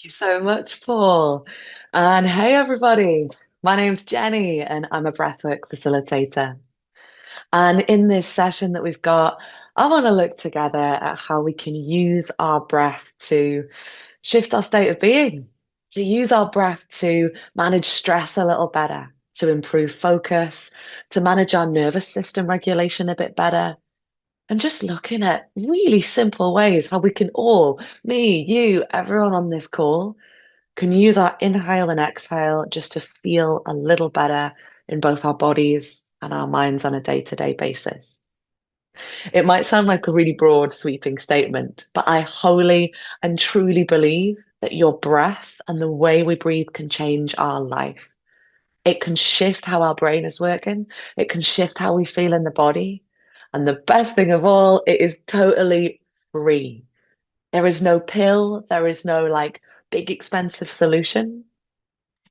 You so much, Paul. And hey, everybody. My name's Jenny, and I'm a breathwork facilitator. And in this session that we've got, I want to look together at how we can use our breath to shift our state of being, to use our breath to manage stress a little better, to improve focus, to manage our nervous system regulation a bit better. And just looking at really simple ways how we can all, me, you, everyone on this call, can use our inhale and exhale just to feel a little better in both our bodies and our minds on a day-to-day basis. It might sound like a really broad, sweeping statement, but I wholly and truly believe that your breath and the way we breathe can change our life. It can shift how our brain is working. It can shift how we feel in the body. And the best thing of all, it is totally free. There is no pill. There is no like big expensive solution.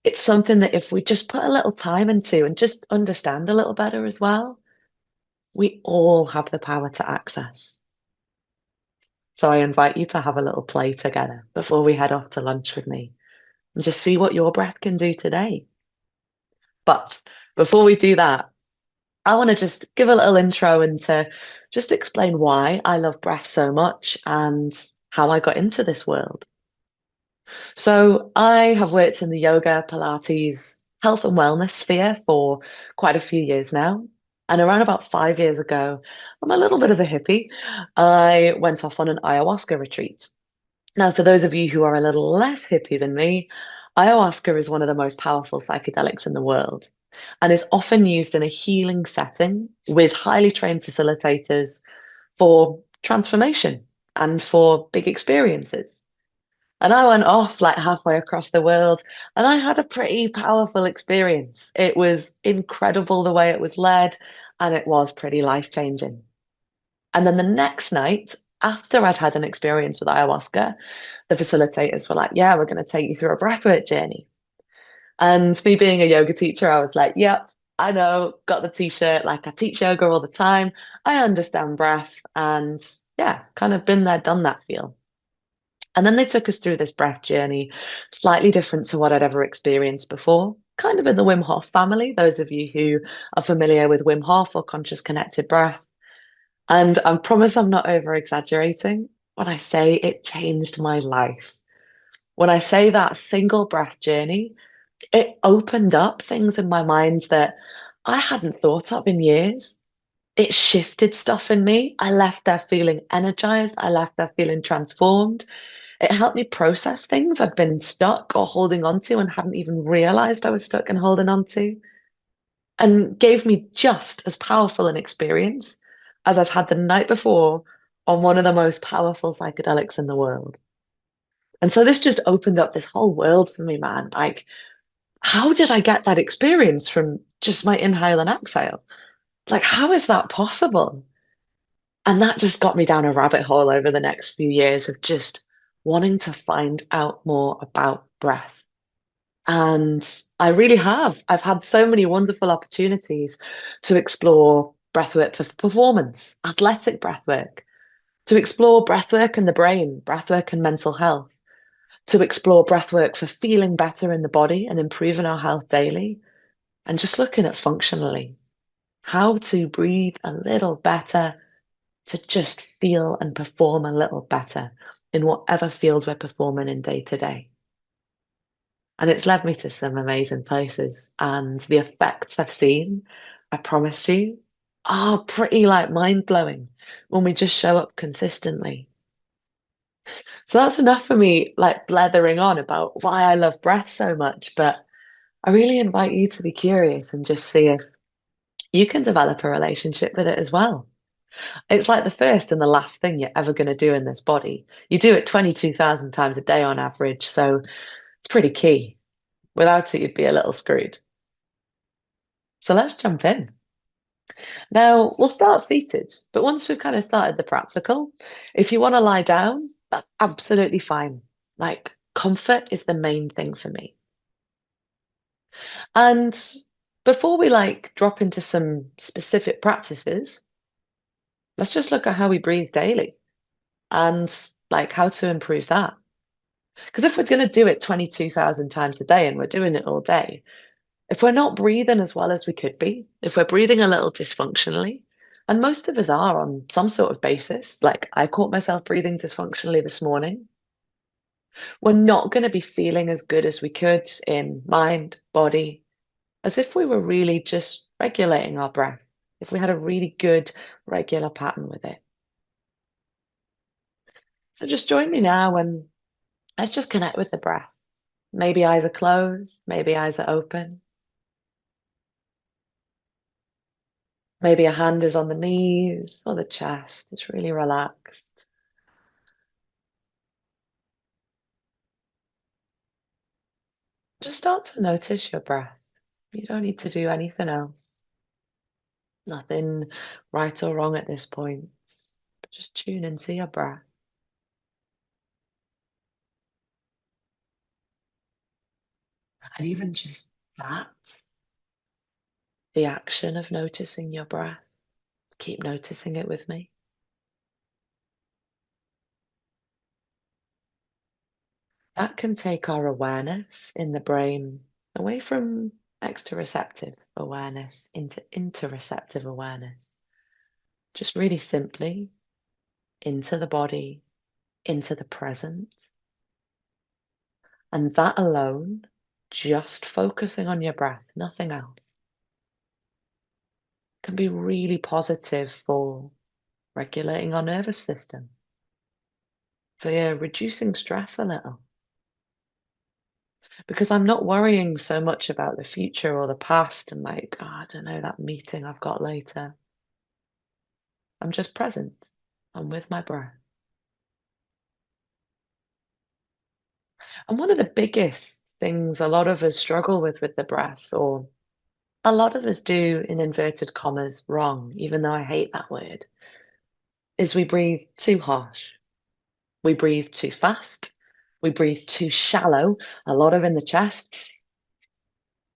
It's something that if we just put a little time into and just understand a little better as well, we all have the power to access. So I invite you to have a little play together before we head off to lunch with me and just see what your breath can do today. But before we do that, I want to just give a little intro and to just explain why I love breath so much and how I got into this world. So I have worked in the yoga, Pilates, health and wellness sphere for quite a few years now. And around about 5 years ago, I'm a little bit of a hippie. I went off on an ayahuasca retreat. Now, for those of you who are a little less hippie than me, ayahuasca is one of the most powerful psychedelics in the world and is often used in a healing setting with highly trained facilitators for transformation and for big experiences. And I went off like halfway across the world and I had a pretty powerful experience. It was incredible the way it was led and it was pretty life-changing. And then the next night, after I'd had an experience with ayahuasca, the facilitators were like, yeah, we're going to take you through a breathwork journey. And me being a yoga teacher, I was like, yep, I know, got the t-shirt, like I teach yoga all the time. I understand breath and yeah, kind of been there, done that feel. And then they took us through this breath journey, slightly different to what I'd ever experienced before, kind of in the Wim Hof family, those of you who are familiar with Wim Hof or conscious connected breath. And I promise I'm not over exaggerating when I say it changed my life. When I say that single breath journey, it opened up things in my mind that I hadn't thought of in years. It shifted stuff in me. I left there feeling energized. I left there feeling transformed. It helped me process things I'd been stuck or holding on to and hadn't even realized I was stuck and holding on to, and gave me just as powerful an experience as I'd had the night before on one of the most powerful psychedelics in the world. And so this just opened up this whole world for me, man. Like, how did I get that experience from just my inhale and exhale? Like, how is that possible? And that just got me down a rabbit hole over the next few years of just wanting to find out more about breath. And I really have. I've had so many wonderful opportunities to explore breathwork for performance, athletic breathwork, to explore breathwork in the brain, breathwork and mental health, to explore breathwork for feeling better in the body and improving our health daily, and just looking at functionally how to breathe a little better to just feel and perform a little better in whatever field we're performing in day to day. And it's led me to some amazing places. And the effects I've seen, I promise you, are pretty like mind blowing when we just show up consistently. So that's enough for me, like blethering on about why I love breath so much. But I really invite you to be curious and just see if you can develop a relationship with it as well. It's like the first and the last thing you're ever going to do in this body. You do it 22,000 times a day on average. So it's pretty key. Without it, you'd be a little screwed. So let's jump in. Now, we'll start seated, but once we've kind of started the practical, if you want to lie down, that's absolutely fine. Like, comfort is the main thing for me. And before we like drop into some specific practices, let's just look at how we breathe daily and like how to improve that. Because if we're going to do it 22,000 times a day and we're doing it all day, if we're not breathing as well as we could be, if we're breathing a little dysfunctionally, and most of us are on some sort of basis, like I caught myself breathing dysfunctionally this morning, we're not going to be feeling as good as we could in mind, body, as if we were really just regulating our breath, if we had a really good regular pattern with it. So just join me now and let's just connect with the breath. Maybe eyes are closed, maybe eyes are open. Maybe a hand is on the knees or the chest. It's really relaxed. Just start to notice your breath. You don't need to do anything else. Nothing right or wrong at this point. Just tune into your breath. And even just that, the action of noticing your breath, keep noticing it with me. That can take our awareness in the brain away from exteroceptive awareness into interoceptive awareness. Just really simply into the body, into the present. And that alone, just focusing on your breath, nothing else, can be really positive for regulating our nervous system, for reducing stress a little. Because I'm not worrying so much about the future or the past and like, oh, I don't know, that meeting I've got later. I'm just present. I'm with my breath. And one of the biggest things a lot of us struggle with the breath, or a lot of us do in inverted commas wrong, even though I hate that word, is we breathe too harsh. We breathe too fast. We breathe too shallow, a lot of in the chest,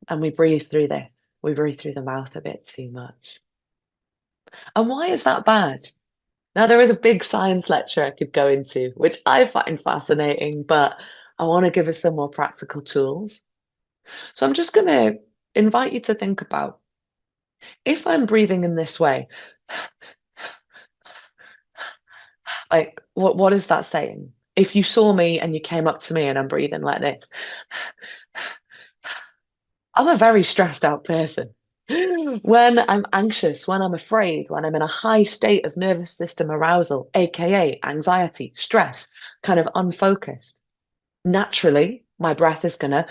and we breathe through this. We breathe through the mouth a bit too much. And why is that bad? Now, there is a big science lecture I could go into, which I find fascinating, but I want to give us some more practical tools. So I'm just going to invite you to think about if I'm breathing in this way, like what is that saying? If you saw me and you came up to me and I'm breathing like this, I'm a very stressed out person. When I'm anxious, when I'm afraid, when I'm in a high state of nervous system arousal, aka anxiety, stress, kind of unfocused, naturally, my breath is going to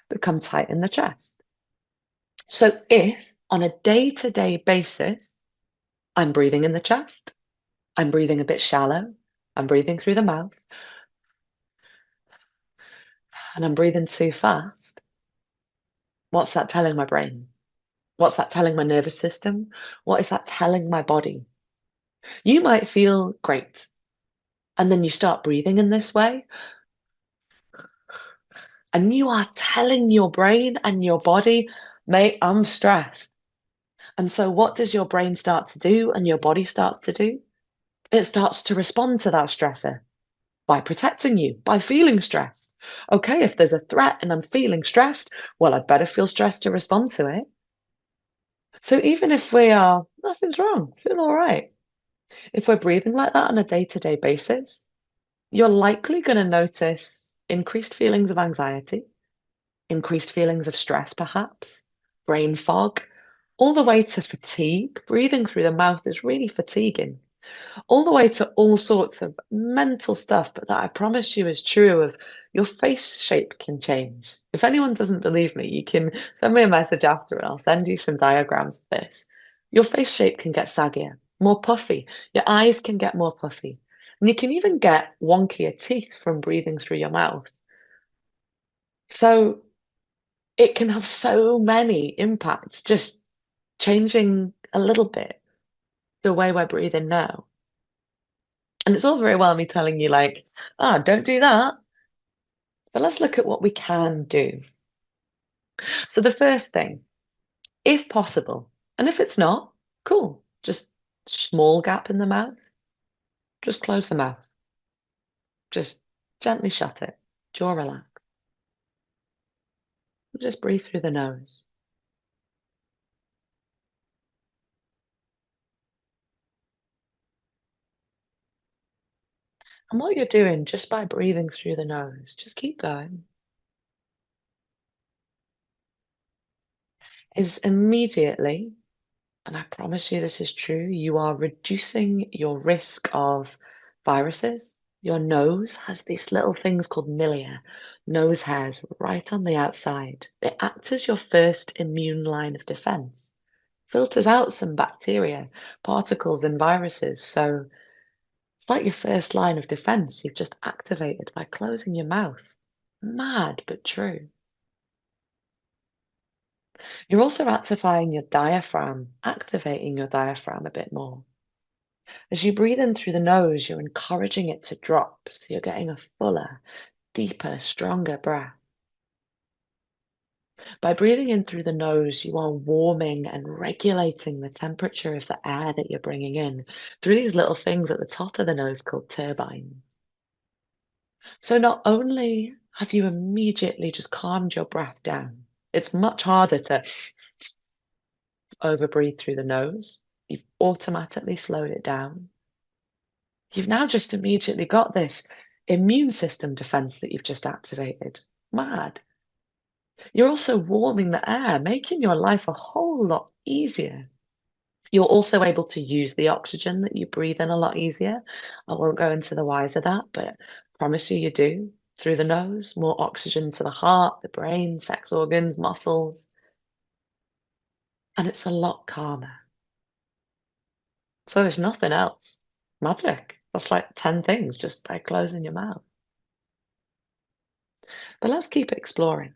become tight in the chest. So if on a day-to-day basis, I'm breathing in the chest, I'm breathing a bit shallow, I'm breathing through the mouth, and I'm breathing too fast, what's that telling my brain? What's that telling my nervous system? What is that telling my body? You might feel great, and then you start breathing in this way, and you are telling your brain and your body, mate, I'm stressed. And so, what does your brain start to do and your body starts to do? It starts to respond to that stressor by protecting you, by feeling stressed. Okay, if there's a threat and I'm feeling stressed, well, I'd better feel stressed to respond to it. So even if we are, nothing's wrong, feel all right. If we're breathing like that on a day-to-day basis, you're likely going to notice increased feelings of anxiety, increased feelings of stress, perhaps, brain fog, all the way to fatigue. Breathing through the mouth is really fatiguing, all the way to all sorts of mental stuff, but that I promise you is true of your face shape can change. If anyone doesn't believe me, you can send me a message after and I'll send you some diagrams of this. Your face shape can get saggier, more puffy. Your eyes can get more puffy. And you can even get wonkier teeth from breathing through your mouth. So it can have so many impacts, just changing a little bit the way we're breathing now. And it's all very well me telling you, like, ah, don't do that. But let's look at what we can do. So the first thing, if possible, and if it's not, cool, just small gap in the mouth, just close the mouth. Just Gently shut it, jaw relaxed. Just breathe through the nose. And what you're doing just by breathing through the nose, just keep going, is immediately, and I promise you this is true, you are reducing your risk of viruses. Your nose has these little things called milia, nose hairs right on the outside. It acts as your first immune line of defense, filters out some bacteria, particles, and viruses. So it's like your first line of defense you've just activated by closing your mouth. Mad, but true. You're also activating activating your diaphragm a bit more. As you breathe in through the nose, you're encouraging it to drop, so you're getting a fuller, deeper, stronger breath. By breathing in through the nose, you are warming and regulating the temperature of the air that you're bringing in through these little things at the top of the nose called turbines. So not only have you immediately just calmed your breath down, it's much harder to overbreathe through the nose. You've automatically slowed it down. You've now just immediately got this immune system defense that you've just activated. Mad. You're also warming the air, making your life a whole lot easier. You're also able to use the oxygen that you breathe in a lot easier. I won't go into the whys of that, but I promise you do. Through the nose, more oxygen to the heart, the brain, sex organs, muscles. And it's a lot calmer. So if nothing else, magic. That's like 10 things just by closing your mouth. But let's keep exploring.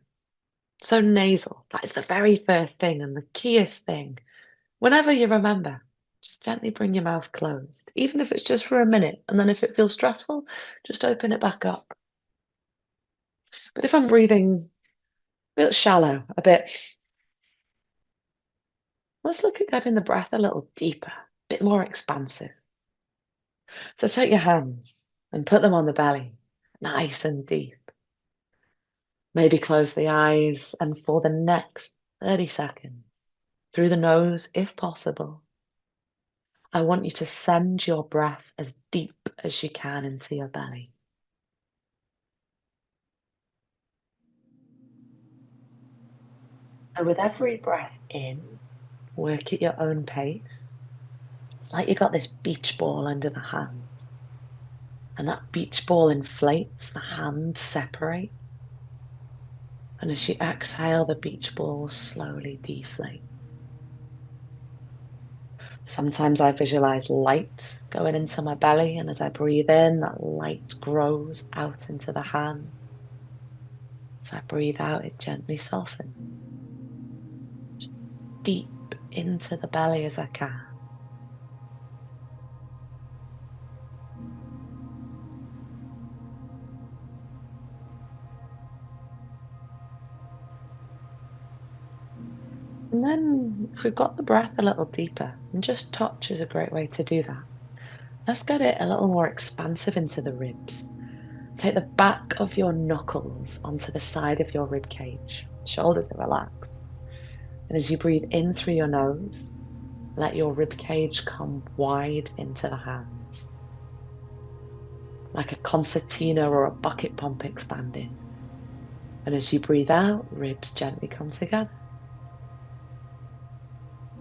So nasal, that is the very first thing and the keyest thing. Whenever you remember, just gently bring your mouth closed, even if it's just for a minute. And then if it feels stressful, just open it back up. But if I'm breathing a bit shallow, a bit, let's look at getting the breath a little deeper, a bit more expansive. So take your hands and put them on the belly, nice and deep. Maybe close the eyes, and for the next 30 seconds, through the nose, if possible, I want you to send your breath as deep as you can into your belly. And with every breath in, work at your own pace. It's like you got this beach ball under the hand, and that beach ball inflates, the hand separates. And as you exhale, the beach ball slowly deflates. Sometimes I visualize light going into my belly, and as I breathe in, that light grows out into the hand. As I breathe out, it gently softens. Just deep into the belly as I can. And then, if we've got the breath a little deeper, and just touch is a great way to do that. Let's get it a little more expansive into the ribs. Take the back of your knuckles onto the side of your rib cage. Shoulders are relaxed. And as you breathe in through your nose, let your rib cage come wide into the hands. Like a concertina or a bucket pump expanding. And as you breathe out, ribs gently come together.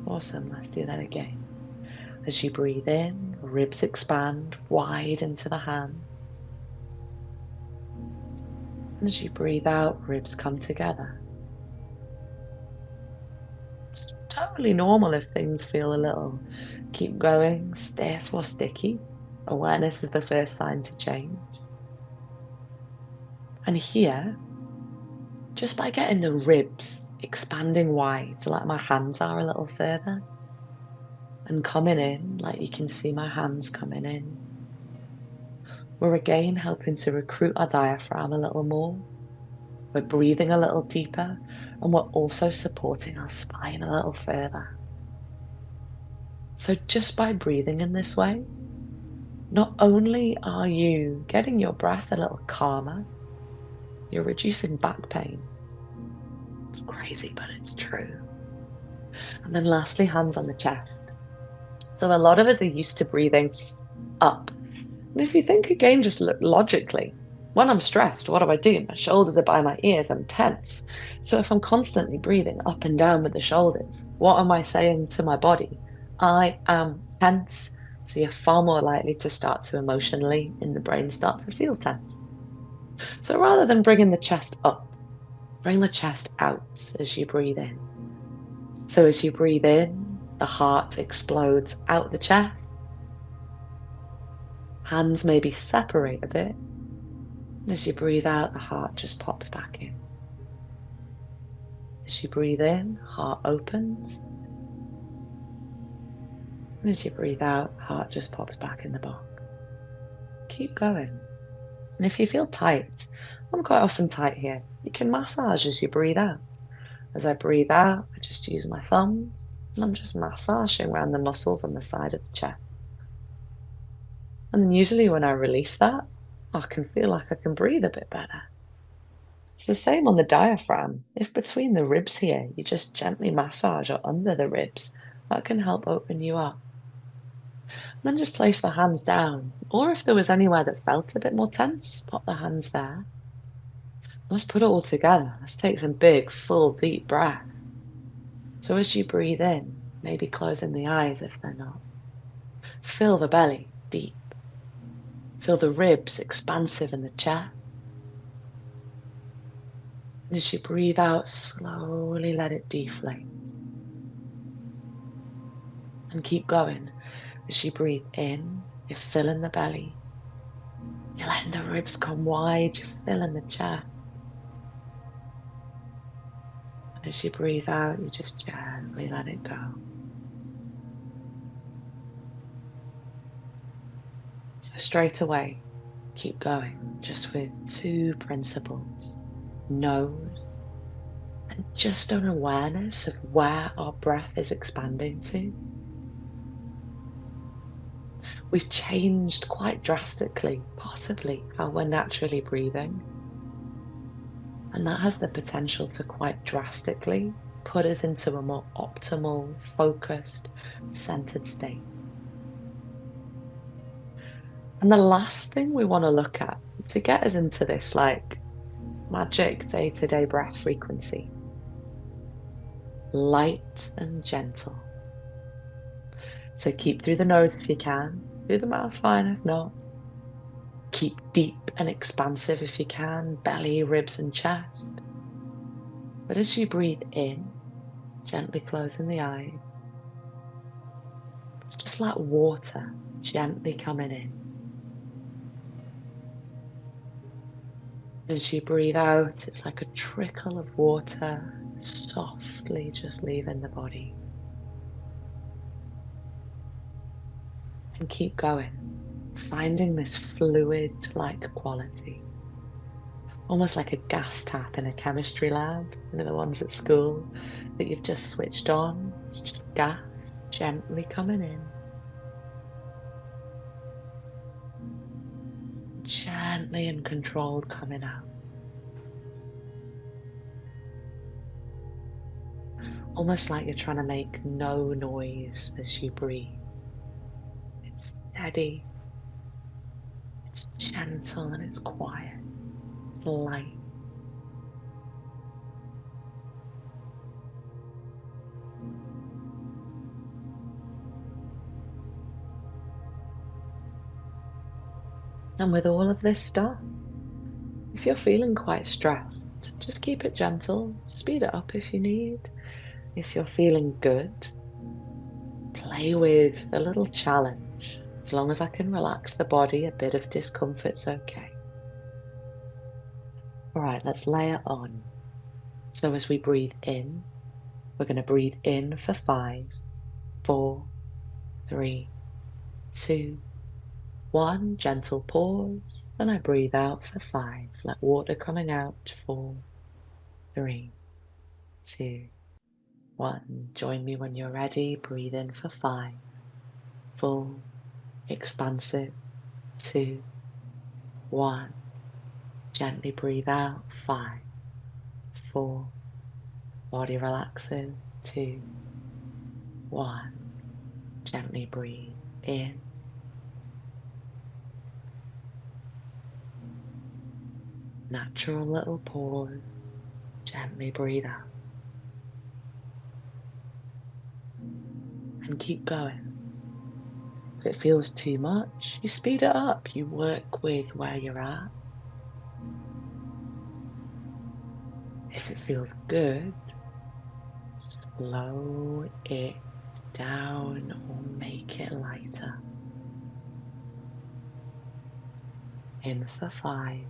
Awesome, let's do that again. As you breathe in, ribs expand wide into the hands. And as you breathe out, ribs come together. It's totally normal if things feel a little keep going, stiff or sticky. Awareness is the first sign to change. And here, just by getting the ribs expanding wide, like my hands are a little further, and coming in, like you can see my hands coming in, we're again helping to recruit our diaphragm a little more. We're breathing a little deeper, and we're also supporting our spine a little further. So just by breathing in this way, not only are you getting your breath a little calmer, you're reducing back pain. It's crazy, but it's true. And then lastly, hands on the chest. So a lot of us are used to breathing up. And if you think again, just look logically, when I'm stressed, what do? My shoulders are by my ears, I'm tense. So if I'm constantly breathing up and down with the shoulders, what am I saying to my body? I am tense. So you're far more likely to start to emotionally, in the brain, start to feel tense. So rather than bringing the chest up, bring the chest out as you breathe in. So as you breathe in, the heart explodes out the chest. Hands maybe separate a bit. And as you breathe out, the heart just pops back in. As you breathe in, heart opens. And as you breathe out, heart just pops back in the box. Keep going. And if you feel tight, I'm quite often tight here, you can massage as you breathe out. As I breathe out, I just use my thumbs and I'm just massaging around the muscles on the side of the chest. And then usually when I release that, I can feel like I can breathe a bit better. It's the same on the diaphragm. If between the ribs here, you just gently massage or under the ribs, that can help open you up. Then just place the hands down. Or if there was anywhere that felt a bit more tense, pop the hands there. Let's put it all together. Let's take some big, full, deep breaths. So as you breathe in, maybe closing the eyes if they're not. Fill the belly deep. Feel the ribs expansive in the chest. And as you breathe out, slowly let it deflate. And keep going. As you breathe in, you're filling the belly. You're letting the ribs come wide, you're filling the chest. And as you breathe out, you just gently let it go. So straight away, keep going, just with two principles. Nose, and just an awareness of where our breath is expanding to. We've changed quite drastically, possibly, how we're naturally breathing. And that has the potential to quite drastically put us into a more optimal, focused, centered state. And the last thing we want to look at to get us into this like magic day-to-day breath frequency, light and gentle. So keep through the nose if you can, through the mouth fine if not. Keep deep and expansive if you can, belly, ribs and chest. But as you breathe in, gently closing the eyes, it's just like water gently coming in. As you breathe out, it's like a trickle of water softly just leaving the body. And keep going, finding this fluid-like quality. Almost like a gas tap in a chemistry lab, you know, the ones at school that you've just switched on. It's just gas gently coming in. Gently and controlled coming out. Almost like you're trying to make no noise as you breathe. It's steady, it's gentle, and it's quiet, it's light. And with all of this stuff, if you're feeling quite stressed, just keep it gentle, speed it up if you need. If you're feeling good, play with a little challenge. As long as I can relax the body, a bit of discomfort's okay. All right, let's layer on. So as we breathe in, we're going to breathe in for 5, 4, 3, 2, 1. Gentle pause. And I breathe out for 5. Let water coming out. 4, 3, 2, 1. Join me when you're ready. Breathe in for 5. Full, expansive. 2, 1. Gently breathe out. 5, 4. Body relaxes. 2, 1. Gently breathe in. Natural little pause. Gently breathe out. And keep going. If it feels too much, you speed it up. You work with where you're at. If it feels good, slow it down or make it lighter. In for 5.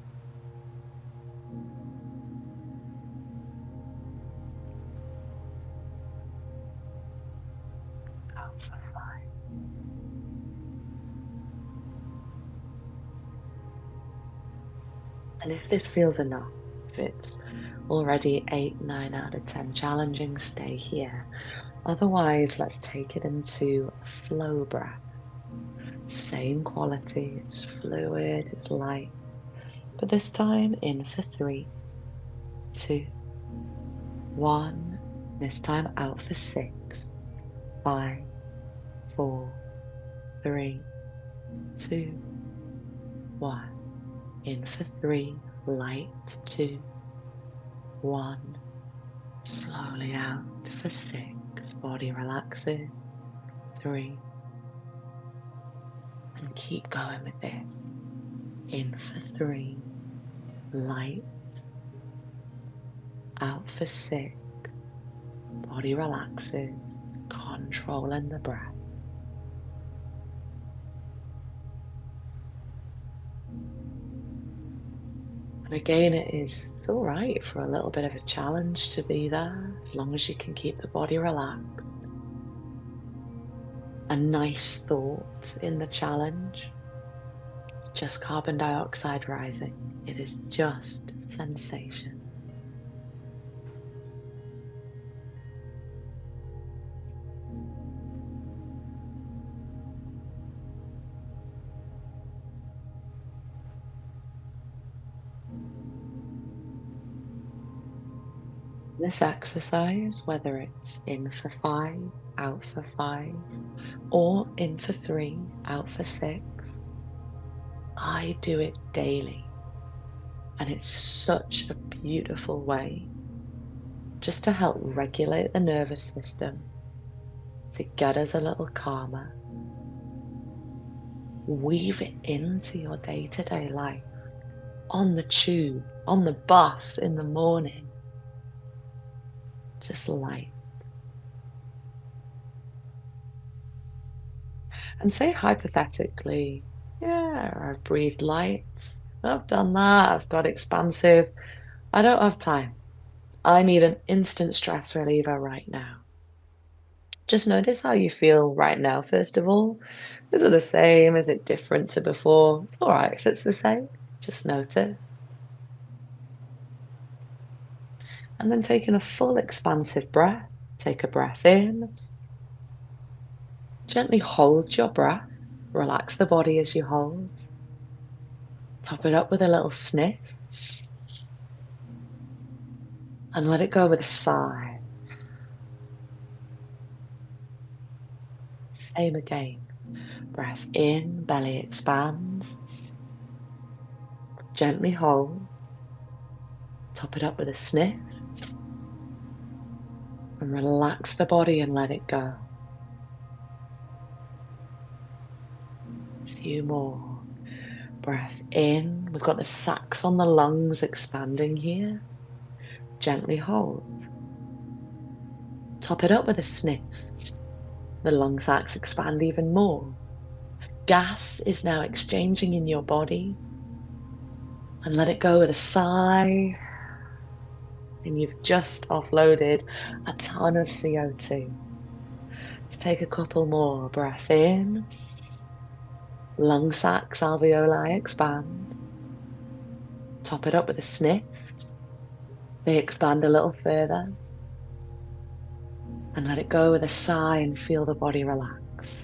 Out for 5. And if this feels enough, if it's already 8, 9 out of 10 challenging, stay here. Otherwise, let's take it into a flow breath. Same quality, it's fluid, it's light. But this time in for 3, 2, 1. This time out for 6, 5, 4, 3, 2, 1. In for 3, light. 2, 1. Slowly out for 6. Body relaxes. 3. And keep going with this. In for 3, light. Out for 6. Body relaxes. Controlling the breath. And again, it's all right for a little bit of a challenge to be there, as long as you can keep the body relaxed. A nice thought in the challenge. It's just carbon dioxide rising. It is just sensation. This exercise, whether it's in for 5, out for 5, or in for 3, out for 6, I do it daily. And it's such a beautiful way just to help regulate the nervous system, to get us a little calmer. Weave it into your day-to-day life, on the tube, on the bus in the morning. Just light. And say hypothetically, yeah, I've breathed light, I've done that, I've got expansive, I don't have time. I need an instant stress reliever right now. Just notice how you feel right now, first of all. Is it the same? Is it different to before? It's all right if it's the same. Just notice. And then taking a full expansive breath. Take a breath in. Gently hold your breath. Relax the body as you hold. Top it up with a little sniff. And let it go with a sigh. Same again. Breath in, belly expands. Gently hold. Top it up with a sniff. And relax the body and let it go. A few more. Breath in. We've got the sacs on the lungs expanding here. Gently hold. Top it up with a sniff. The lung sacs expand even more. Gas is now exchanging in your body. And let it go with a sigh. And you've just offloaded a ton of CO2. Let's take a couple more. Breath in. Lung sacs, alveoli expand. Top it up with a sniff. They expand a little further. And let it go with a sigh and feel the body relax.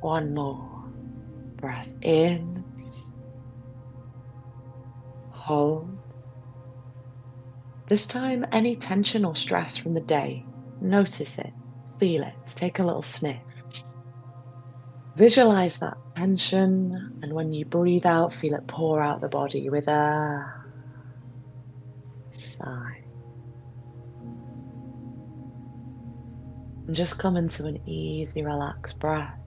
One more breath in, hold. This time, any tension or stress from the day, notice it, feel it, take a little sniff. Visualize that tension, and when you breathe out, feel it pour out the body with a sigh. And just come into an easy, relaxed breath.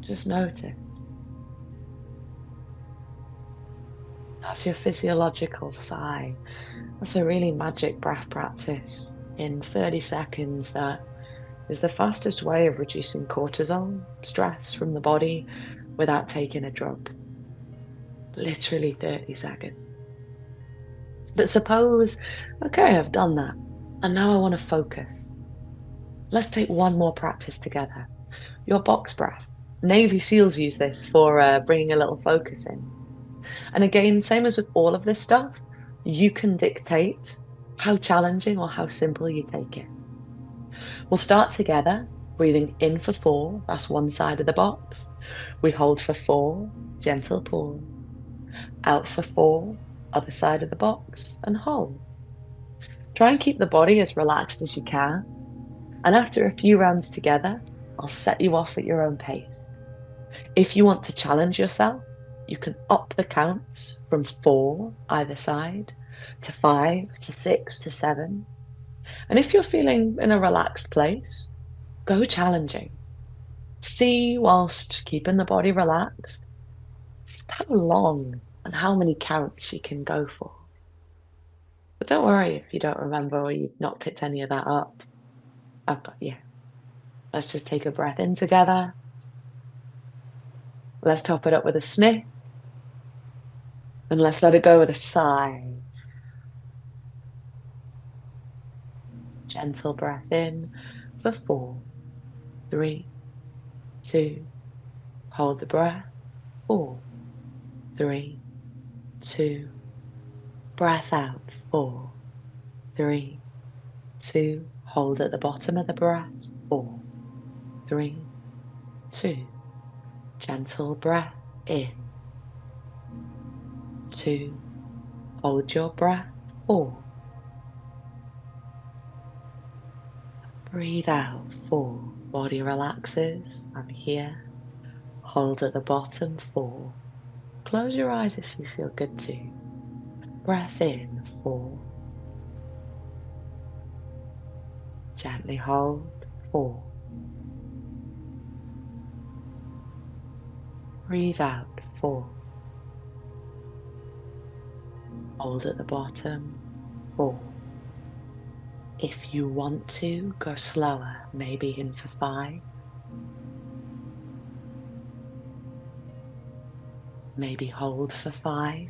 Just notice. That's your physiological sigh. That's a really magic breath practice in 30 seconds that is the fastest way of reducing cortisol, stress from the body without taking a drug. Literally 30 seconds. But suppose, okay, I've done that. And now I want to focus. Let's take one more practice together. Your box breath. Navy SEALs use this for bringing a little focus in. And again, same as with all of this stuff, you can dictate how challenging or how simple you take it. We'll start together, breathing in for 4, that's one side of the box. We hold for 4, gentle pause. Out for 4, other side of the box, and hold. Try and keep the body as relaxed as you can. And after a few rounds together, I'll set you off at your own pace. If you want to challenge yourself, you can up the counts from 4 either side to 5 to 6 to 7. And if you're feeling in a relaxed place, go challenging. See, whilst keeping the body relaxed, how long and how many counts you can go for. But don't worry if you don't remember or you've not picked any of that up. I've got you. Let's just take a breath in together. Let's top it up with a sniff. And let's let it go with a sigh. Gentle breath in for 4, 3, 2. Hold the breath. 4, 3, 2. Breath out. 4, 3, 2. Hold at the bottom of the breath. 4, 3, 2. Gentle breath in. 2. Hold your breath. 4. Breathe out. 4. Body relaxes. I'm here. Hold at the bottom. 4. Close your eyes if you feel good to. Breath in. 4. Gently hold. 4. Breathe out. 4. Hold at the bottom. 4. If you want to, go slower, maybe in for 5. Maybe hold for 5.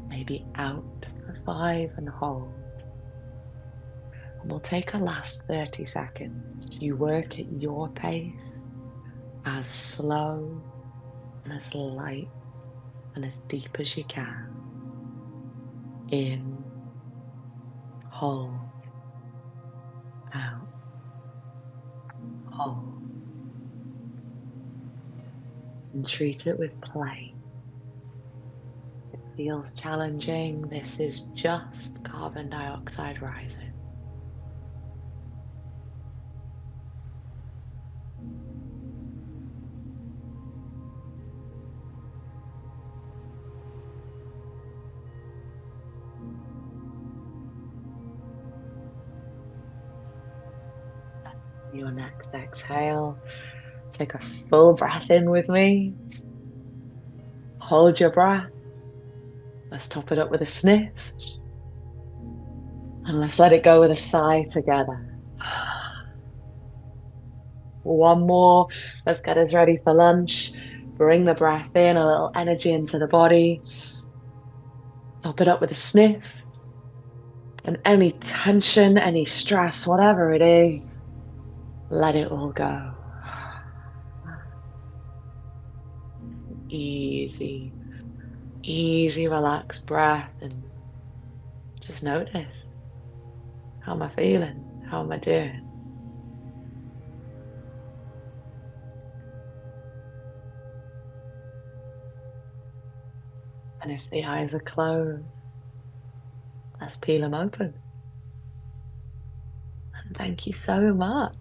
Maybe out for 5 and hold. And we'll take a last 30 seconds. You work at your pace, as slow and as light and as deep as you can. In, hold, out, hold. And treat it with play. If it feels challenging, this is just carbon dioxide rising. Your next exhale, take a full breath in with me. Hold your breath. Let's top it up with a sniff. And let's let it go with a sigh together. One more. Let's get us ready for lunch. Bring the breath in, a little energy into the body. Top it up with a sniff. And any tension, any stress, whatever it is, let it all go. Easy, relaxed breath, and just notice. How am I feeling? How am I doing? And if the eyes are closed, let's peel them open. And thank you so much.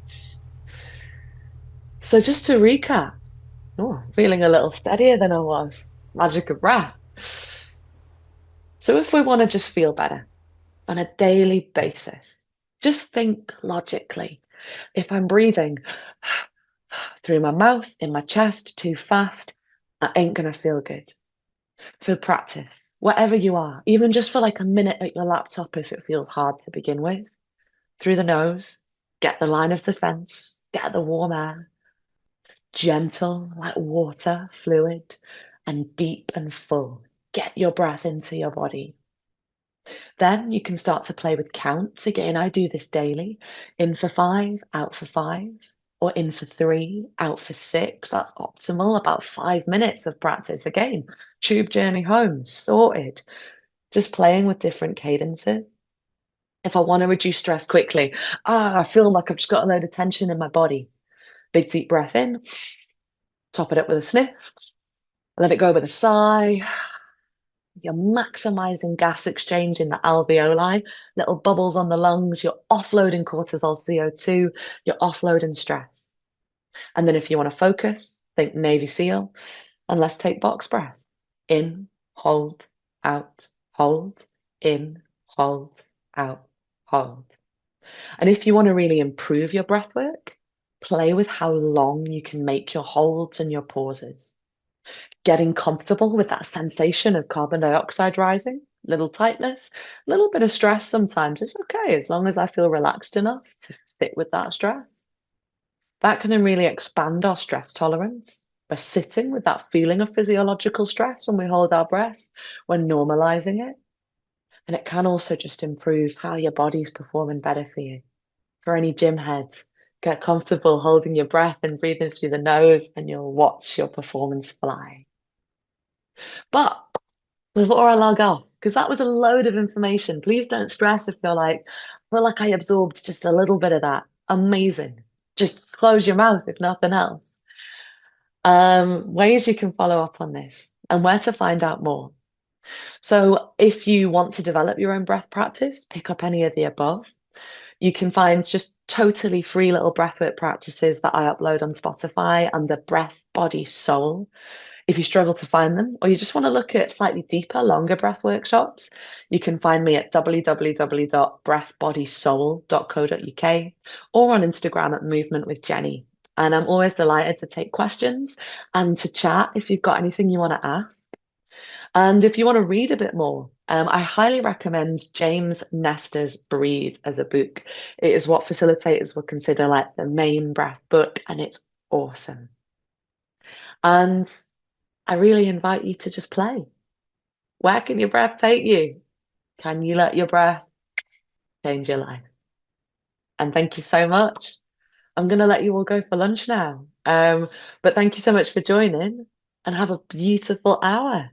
So just to recap, oh, feeling a little steadier than I was. Magic of breath. So if we want to just feel better on a daily basis, just think logically. If I'm breathing through my mouth, in my chest, too fast, I ain't gonna feel good. So practice, whatever you are, even just for like a minute at your laptop if it feels hard to begin with. Through the nose, get the line of defense, get the warm air, gentle like water, fluid, and deep and full. Get your breath into your body. Then you can start to play with counts. Again, I do this daily. In for 5, out for 5, or in for 3, out for 6. That's optimal. About 5 minutes of practice. Again, tube journey home, sorted. Just playing with different cadences. If I want to reduce stress quickly, I feel like I've just got a load of tension in my body. Big deep breath in, top it up with a sniff, let it go with a sigh. You're maximizing gas exchange in the alveoli, little bubbles on the lungs. You're offloading cortisol, CO2. You're offloading stress. And then if you want to focus, think Navy SEAL, and let's take box breath. In, hold, out, hold, in, hold, out, hold. And if you want to really improve your breath work, play with how long you can make your holds and your pauses. Getting comfortable with that sensation of carbon dioxide rising, little tightness, a little bit of stress sometimes. It's okay as long as I feel relaxed enough to sit with that stress. That can then really expand our stress tolerance by sitting with that feeling of physiological stress when we hold our breath, when normalizing it. And it can also just improve how your body's performing better for you. For any gym heads, get comfortable holding your breath and breathing through the nose, and you'll watch your performance fly. But before I log off, because that was a load of information, please don't stress if you're like, I feel like I absorbed just a little bit of that. Amazing. Just close your mouth if nothing else. Ways you can follow up on this and where to find out more. So if you want to develop your own breath practice, pick up any of the above. You can find just totally free little breathwork practices that I upload on Spotify under Breath, Body, Soul. If you struggle to find them, or you just want to look at slightly deeper, longer breath workshops, you can find me at www.breathbodysoul.co.uk or on Instagram at Movement with Jenny. And I'm always delighted to take questions and to chat if you've got anything you want to ask. And if you want to read a bit more, I highly recommend James Nestor's Breathe as a book. It is what facilitators would consider like the main breath book, and it's awesome. And I really invite you to just play. Where can your breath take you? Can you let your breath change your life? And thank you so much. I'm going to let you all go for lunch now. But thank you so much for joining and have a beautiful hour.